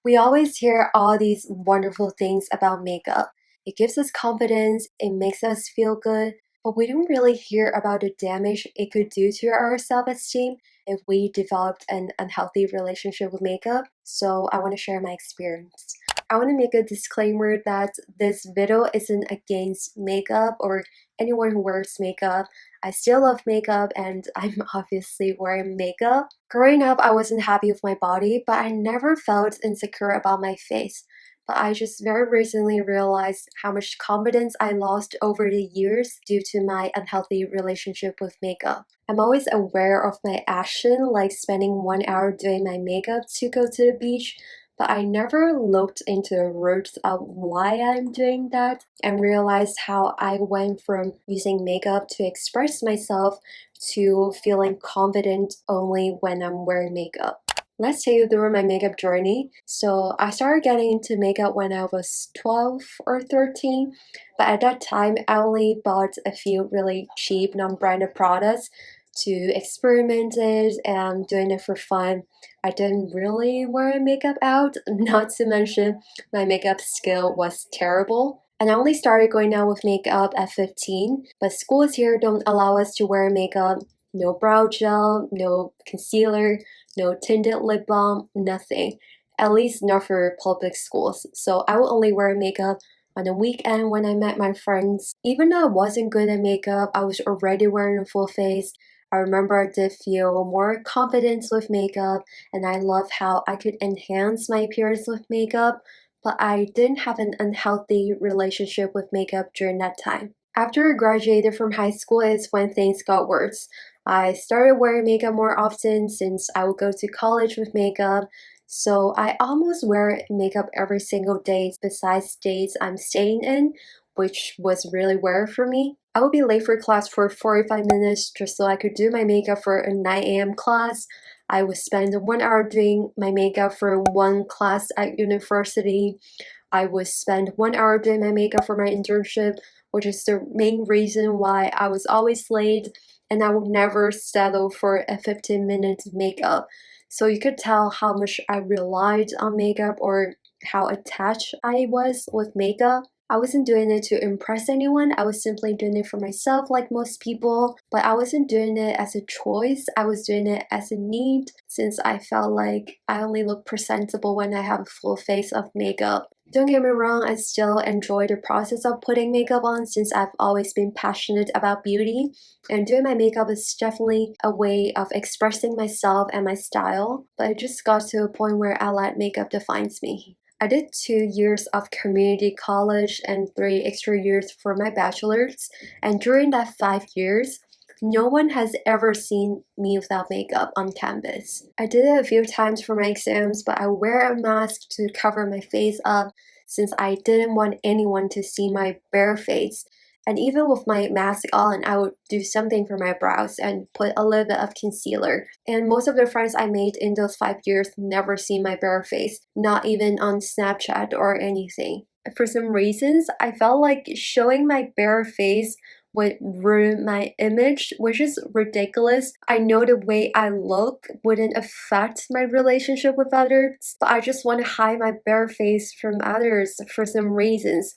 We always hear all these wonderful things about makeup. It gives us confidence, it makes us feel good, but we don't really hear about the damage it could do to our self esteem if we developed an unhealthy relationship with makeup. So, I want to share my experience. I want to make a disclaimer that this video isn't against makeup or anyone who wears makeup. I still love makeup and I'm obviously wearing makeup. Growing up, I wasn't happy with my body, but I never felt insecure about my face. But I just very recently realized how much confidence I lost over the years due to my unhealthy relationship with makeup. I'm always aware of my action, like spending 1 hour doing my makeup to go to the beach, but I never looked into the roots of why I'm doing that and realized how I went from using makeup to express myself to feeling confident only when I'm wearing makeup. Let's take you through my makeup journey. So I started getting into makeup when I was 12 or 13, but at that time I only bought a few really cheap non-branded products to experiment it and doing it for fun. I didn't really wear makeup out, not to mention my makeup skill was terrible. And I only started going out with makeup at 15, but schools here don't allow us to wear makeup. No brow gel, no concealer, no tinted lip balm, nothing. At least not for public schools. So I would only wear makeup on the weekend when I met my friends. Even though I wasn't good at makeup, I was already wearing a full face. I remember I did feel more confidence with makeup, and I love how I could enhance my appearance with makeup, but I didn't have an unhealthy relationship with makeup during that time. After I graduated from high school is when things got worse. I started wearing makeup more often since I would go to college with makeup, so I almost wear makeup every single day besides days I'm staying in, which was really rare for me. I would be late for class for 45 minutes just so I could do my makeup for a 9 a.m. class. I would spend 1 hour doing my makeup for one class at university. I would spend 1 hour doing my makeup for my internship, which is the main reason why I was always late, and I would never settle for a 15-minute makeup. So you could tell how much I relied on makeup or how attached I was with makeup. I wasn't doing it to impress anyone, I was simply doing it for myself like most people, but I wasn't doing it as a choice, I was doing it as a need since I felt like I only look presentable when I have a full face of makeup. Don't get me wrong, I still enjoy the process of putting makeup on since I've always been passionate about beauty, and doing my makeup is definitely a way of expressing myself and my style, but it just got to a point where I let makeup defines me. I did 2 years of community college and 3 extra years for my bachelor's, and during that 5 years, no one has ever seen me without makeup on campus. I did it a few times for my exams, but I wear a mask to cover my face up since I didn't want anyone to see my bare face. And even with my mask on, I would do something for my brows and put a little bit of concealer. And most of the friends I made in those 5 years never see my bare face, not even on Snapchat or anything. For some reasons, I felt like showing my bare face would ruin my image, which is ridiculous. I know the way I look wouldn't affect my relationship with others, but I just want to hide my bare face from others for some reasons.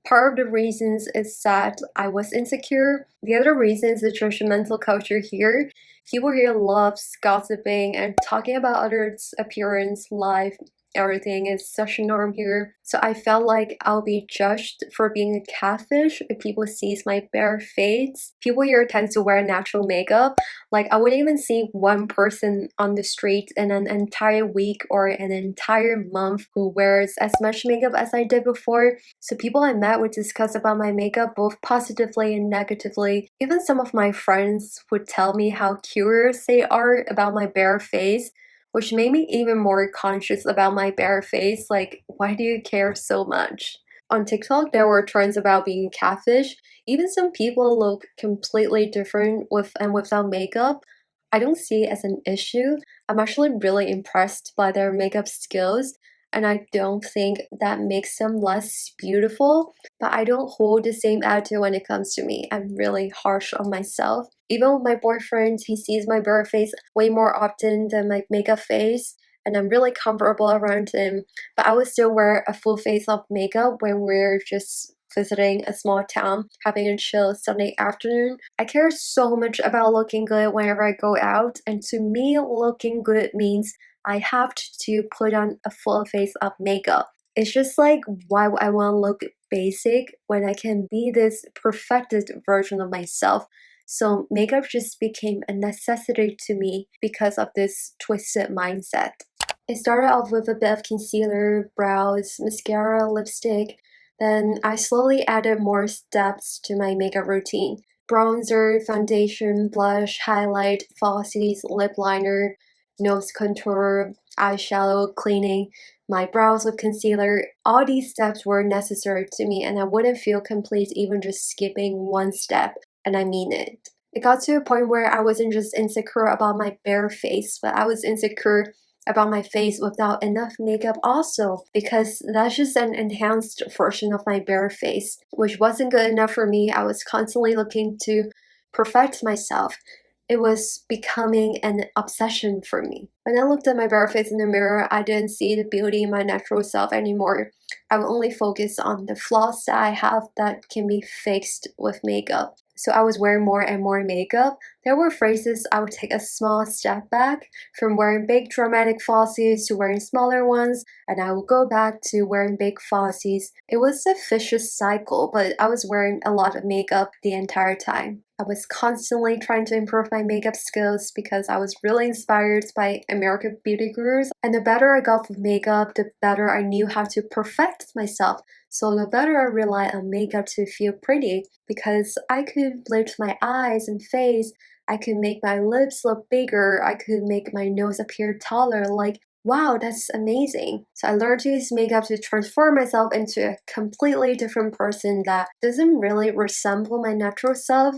Part of the reasons is that I was insecure. The other reason is the judgmental culture here. People here loves gossiping and talking about others' appearance, life, everything is such a norm here. So I felt like I'll be judged for being a catfish if people sees my bare face. People here tend to wear natural makeup. Like I wouldn't even see one person on the street in an entire week or an entire month who wears as much makeup as I did before. So people I met would discuss about my makeup both positively and negatively. Even some of my friends would tell me how curious they are about my bare face, which made me even more conscious about my bare face. Like, why do you care so much? On TikTok, there were trends about being catfish. Even some people look completely different with and without makeup. I don't see it as an issue. I'm actually really impressed by their makeup skills, and I don't think that makes them less beautiful, but I don't hold the same attitude when it comes to me. I'm really harsh on myself. Even with my boyfriend, he sees my bare face way more often than my makeup face, and I'm really comfortable around him. But I would still wear a full face of makeup when we're just visiting a small town, having a chill Sunday afternoon. I care so much about looking good whenever I go out, and to me, looking good means I have to put on a full face of makeup. It's just like, why would I want to look basic when I can be this perfected version of myself? So makeup just became a necessity to me because of this twisted mindset. It started off with a bit of concealer, brows, mascara, lipstick. Then I slowly added more steps to my makeup routine. Bronzer, foundation, blush, highlight, falsies, lip liner, nose contour, eyeshadow, cleaning my brows with concealer. All these steps were necessary to me, and I wouldn't feel complete even just skipping one step, and I mean it. It got to a point where I wasn't just insecure about my bare face, but I was insecure about my face without enough makeup also, because that's just an enhanced version of my bare face, which wasn't good enough for me. I was constantly looking to perfect myself. It was becoming an obsession for me. When I looked at my bare face in the mirror, I didn't see the beauty in my natural self anymore. I would only focus on the flaws that I have that can be fixed with makeup. So I was wearing more and more makeup. There were phrases I would take a small step back from wearing big dramatic falsies to wearing smaller ones, and I would go back to wearing big falsies. It was a vicious cycle, but I was wearing a lot of makeup the entire time. I was constantly trying to improve my makeup skills because I was really inspired by American beauty gurus, and the better I got with makeup, the better I knew how to perfect myself. So the better I rely on makeup to feel pretty, because I could lift my eyes and face, I could make my lips look bigger, I could make my nose appear taller, like, wow, that's amazing. So I learned to use makeup to transform myself into a completely different person that doesn't really resemble my natural self.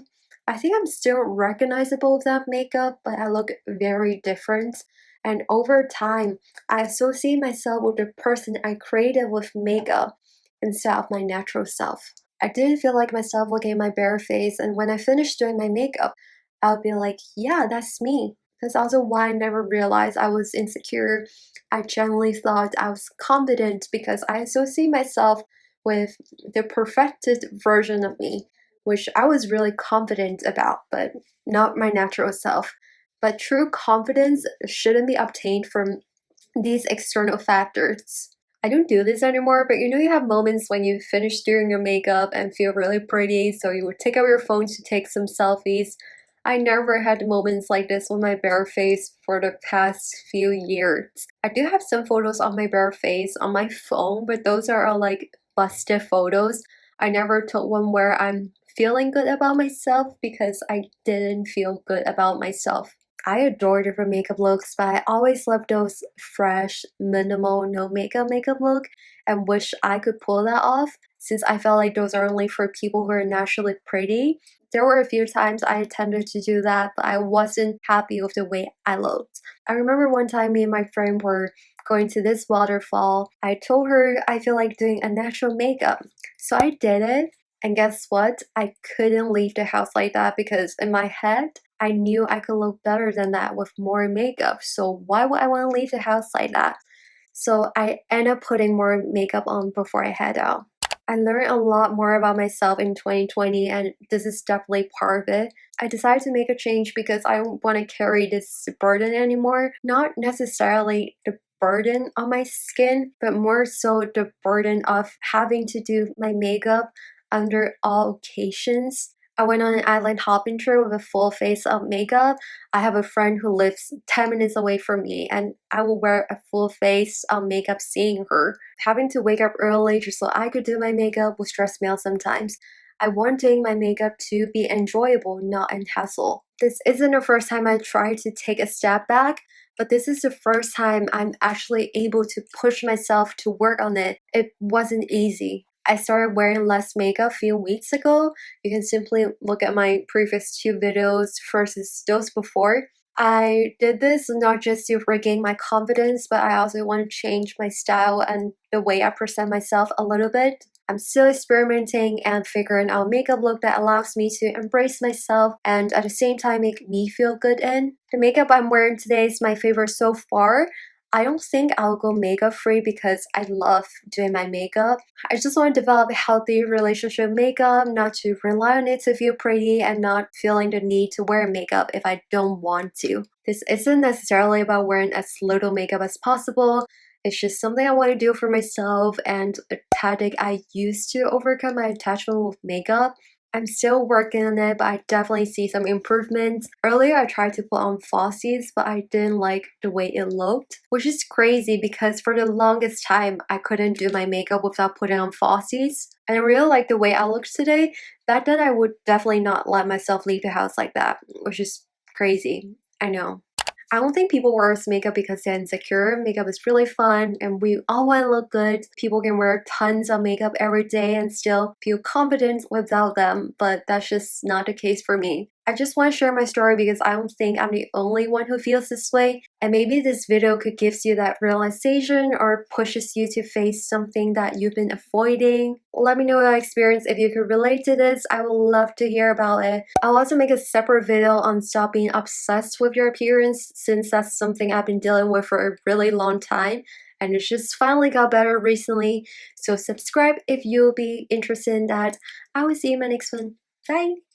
I think I'm still recognizable without makeup, but I look very different. And over time, I associate myself with the person I created with makeup instead of my natural self. I didn't feel like myself looking at my bare face, and when I finished doing my makeup, I would be like, yeah, that's me. That's also why I never realized I was insecure. I genuinely thought I was confident because I associate myself with the perfected version of me, which I was really confident about, but not my natural self. But true confidence shouldn't be obtained from these external factors. I don't do this anymore, but you have moments when you finish doing your makeup and feel really pretty, so you would take out your phone to take some selfies. I never had moments like this with my bare face for the past few years. I do have some photos of my bare face on my phone, but those are all like busted photos. I never took one where I'm feeling good about myself because I didn't feel good about myself. I adore different makeup looks, but I always love those fresh, minimal, no makeup look, and wish I could pull that off since I felt like those are only for people who are naturally pretty. There were a few times I attempted to do that, but I wasn't happy with the way I looked. I remember one time me and my friend were going to this waterfall. I told her I feel like doing a natural makeup, so I did it. And guess what? I couldn't leave the house like that because in my head, I knew I could look better than that with more makeup. So why would I want to leave the house like that? So I ended up putting more makeup on before I head out. I learned a lot more about myself in 2020, and this is definitely part of it. I decided to make a change because I don't want to carry this burden anymore. Not necessarily the burden on my skin, but more so the burden of having to do my makeup under all occasions. I went on an island hopping trip with a full face of makeup. I have a friend who lives 10 minutes away from me, and I will wear a full face of makeup seeing her. Having to wake up early just so I could do my makeup would stress me out sometimes. I want doing my makeup to be enjoyable, not a hassle. This isn't the first time I tried to take a step back, but this is the first time I'm actually able to push myself to work on it. It wasn't easy. I started wearing less makeup a few weeks ago. You can simply look at my previous two videos versus those before. I did this not just to regain my confidence, but I also want to change my style and the way I present myself a little bit. I'm still experimenting and figuring out a makeup look that allows me to embrace myself and at the same time make me feel good in. The makeup I'm wearing today is my favorite so far. I don't think I'll go makeup free because I love doing my makeup. I just want to develop a healthy relationship with makeup, not to rely on it to feel pretty and not feeling the need to wear makeup if I don't want to. This isn't necessarily about wearing as little makeup as possible. It's just something I want to do for myself and a tactic I use to overcome my attachment with makeup. I'm still working on it, but I definitely see some improvements. Earlier, I tried to put on falsies, but I didn't like the way it looked, which is crazy because for the longest time, I couldn't do my makeup without putting on falsies. And I really like the way I look today. Back then, I would definitely not let myself leave the house like that, which is crazy. I know. I don't think people wear makeup because they're insecure. Makeup is really fun and we all want to look good. People can wear tons of makeup every day and still feel confident without them, but that's just not the case for me. I just want to share my story because I don't think I'm the only one who feels this way, and maybe this video could give you that realization or pushes you to face something that you've been avoiding. Let me know your experience if you could relate to this. I would love to hear about it. I'll also make a separate video on stop being obsessed with your appearance since that's something I've been dealing with for a really long time and it's just finally got better recently. So subscribe if you'll be interested in that. I will see you in my next one. Bye!